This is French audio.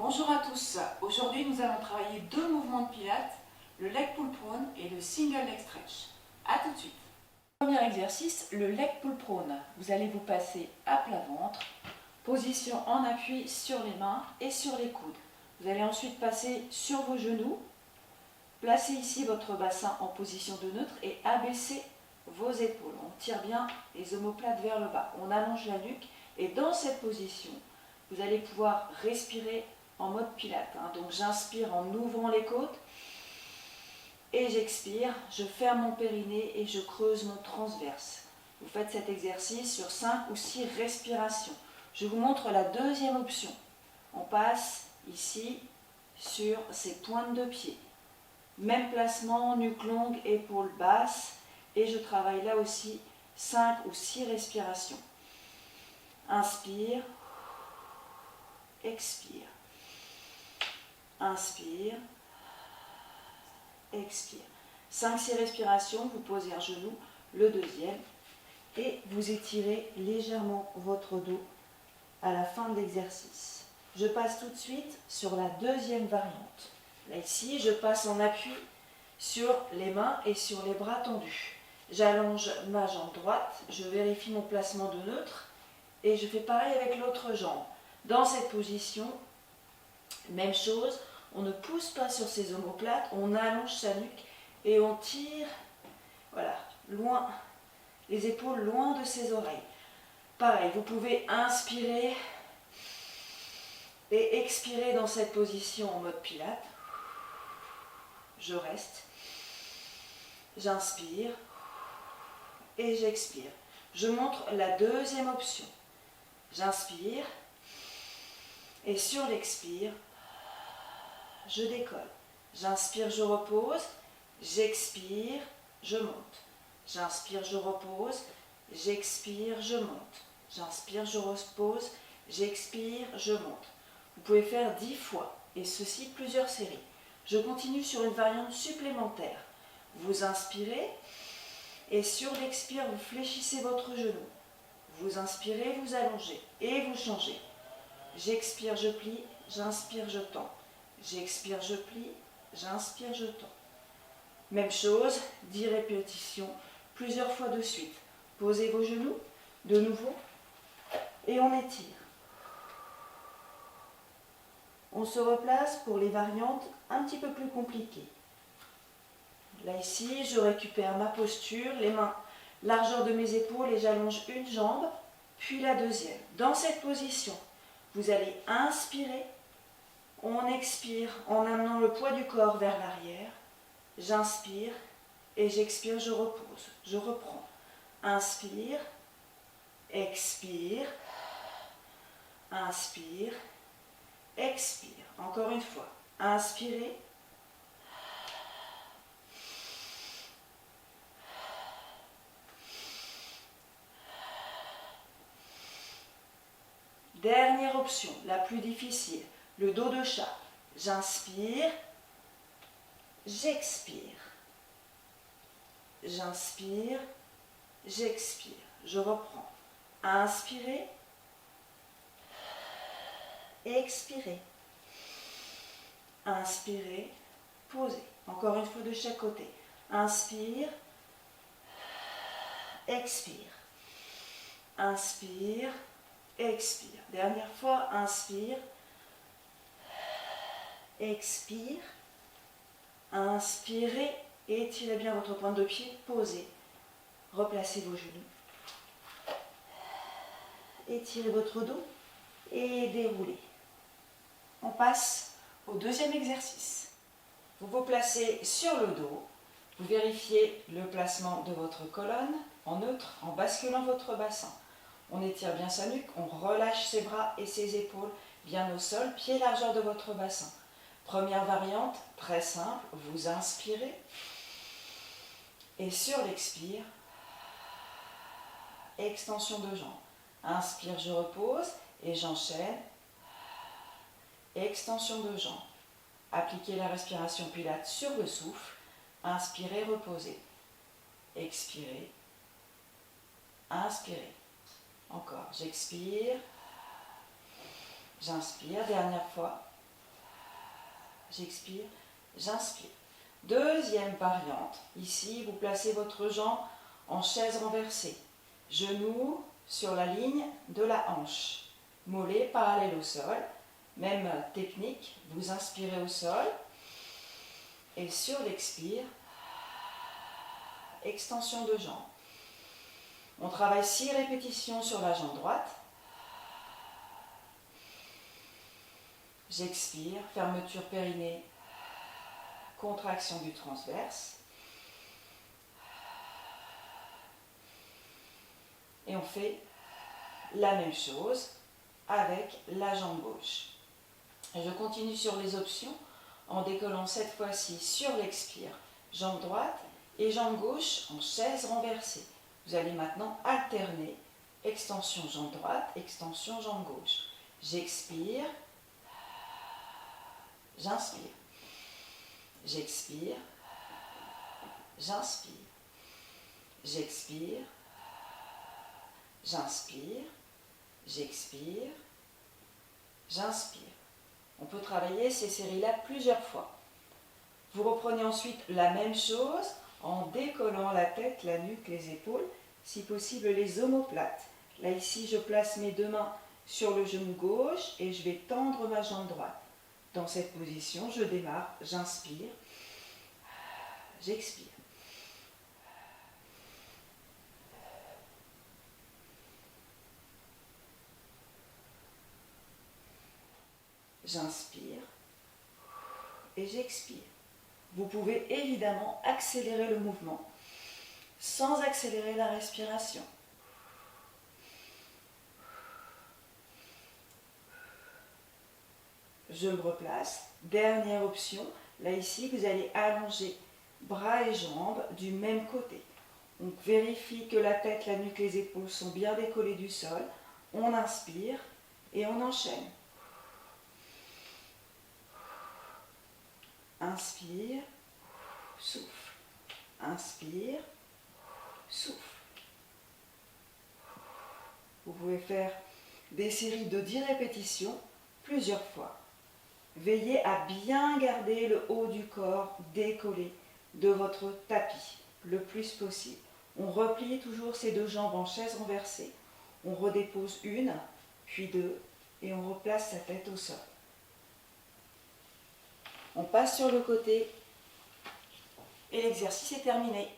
Bonjour à tous, aujourd'hui nous allons travailler deux mouvements de pilates, le leg pull prone et le single leg stretch. A tout de suite. Premier exercice, le leg pull prone. Vous allez vous passer à plat ventre, position en appui sur les mains et sur les coudes. Vous allez ensuite passer sur vos genoux, placez ici votre bassin en position de neutre et abaissez vos épaules. On tire bien les omoplates vers le bas, on allonge la nuque et dans cette position, vous allez pouvoir respirer en mode pilate. Donc j'inspire en ouvrant les côtes et j'expire, je ferme mon périnée et je creuse mon transverse. Vous faites cet exercice sur 5 ou 6 respirations. Je vous montre la deuxième option. On passe ici sur ces pointes de pied. Même placement, nuque longue, épaules basses et je travaille là aussi 5 ou 6 respirations. Inspire, expire. Inspire, expire. 5-6 respirations, vous posez un genou, le deuxième, et vous étirez légèrement votre dos à la fin de l'exercice. Je passe tout de suite sur la deuxième variante. Là ici, je passe en appui sur les mains et sur les bras tendus. J'allonge ma jambe droite, je vérifie mon placement de neutre et je fais pareil avec l'autre jambe. Dans cette position, même chose, on ne pousse pas sur ses omoplates, on allonge sa nuque et on tire, voilà, loin, les épaules loin de ses oreilles. Pareil, vous pouvez inspirer et expirer dans cette position en mode pilate. Je reste, j'inspire et j'expire. Je montre la deuxième option. J'inspire et sur l'expire, je décolle. J'inspire, je repose. J'expire, je monte. J'inspire, je repose. J'expire, je monte. J'inspire, je repose. J'expire, je monte. Vous pouvez faire 10 fois et ceci plusieurs séries. Je continue sur une variante supplémentaire. Vous inspirez et sur l'expire, vous fléchissez votre genou. Vous inspirez, vous allongez et vous changez. J'expire, je plie. J'inspire, je tends. J'expire, je plie, j'inspire, je tends. Même chose, 10 répétitions, plusieurs fois de suite. Posez vos genoux, de nouveau, et on étire. On se replace pour les variantes un petit peu plus compliquées. Là ici, je récupère ma posture, les mains largeur de mes épaules et j'allonge une jambe, puis la deuxième. Dans cette position, vous allez inspirer. On expire en amenant le poids du corps vers l'arrière. J'inspire et j'expire, je repose. Je reprends. Inspire, expire, inspire, expire. Encore une fois. Inspirez. Dernière option, la plus difficile. Le dos de chat. J'inspire, j'expire. J'inspire, j'expire. Je reprends. Inspirez, expirez. Inspirez, posez. Encore une fois de chaque côté. Inspire, expire. Inspire, expire. Dernière fois, inspire. Expire, inspirez, étirez bien votre pointe de pied, posez, replacez vos genoux, étirez votre dos et déroulez. On passe au deuxième exercice. Vous vous placez sur le dos, vous vérifiez le placement de votre colonne en neutre en basculant votre bassin. On étire bien sa nuque, on relâche ses bras et ses épaules bien au sol, pied largeur de votre bassin. Première variante, très simple, vous inspirez et sur l'expire, extension de jambes. Inspire, je repose et j'enchaîne. Extension de jambes. Appliquez la respiration pilate sur le souffle. Inspirez, reposez. Expirez. Inspirez. Encore, j'expire. J'inspire, dernière fois. j'expire, j'inspire. Deuxième variante, ici vous placez votre jambe en chaise renversée, genou sur la ligne de la hanche, mollet parallèle au sol, même technique, vous inspirez au sol et sur l'expire, extension de jambe. On travaille 6 répétitions sur la jambe droite. J'expire, fermeture périnée, contraction du transverse. Et on fait la même chose avec la jambe gauche. Je continue sur les options en décollant cette fois-ci sur l'expire, jambe droite et jambe gauche en chaise renversée. Vous allez maintenant alterner extension jambe droite, extension jambe gauche. J'expire, j'inspire. J'expire, j'inspire. J'expire, j'inspire, j'expire, j'inspire. On peut travailler ces séries-là plusieurs fois. Vous reprenez ensuite la même chose en décollant la tête, la nuque, les épaules, si possible les omoplates. Là ici, je place mes 2 mains sur le genou gauche et je vais tendre ma jambe droite. Dans cette position, je démarre, j'inspire, j'expire. J'inspire et j'expire. Vous pouvez évidemment accélérer le mouvement sans accélérer la respiration. Je me replace. Dernière option. Là ici, vous allez allonger bras et jambes du même côté. On vérifie que la tête, la nuque, les épaules sont bien décollées du sol. On inspire et on enchaîne. Inspire, souffle. Inspire, souffle. Vous pouvez faire des séries de 10 répétitions plusieurs fois. Veillez à bien garder le haut du corps décollé de votre tapis le plus possible. On replie toujours ces 2 jambes en chaise renversée. On redépose 1, puis 2 et on replace sa tête au sol. On passe sur le côté et l'exercice est terminé.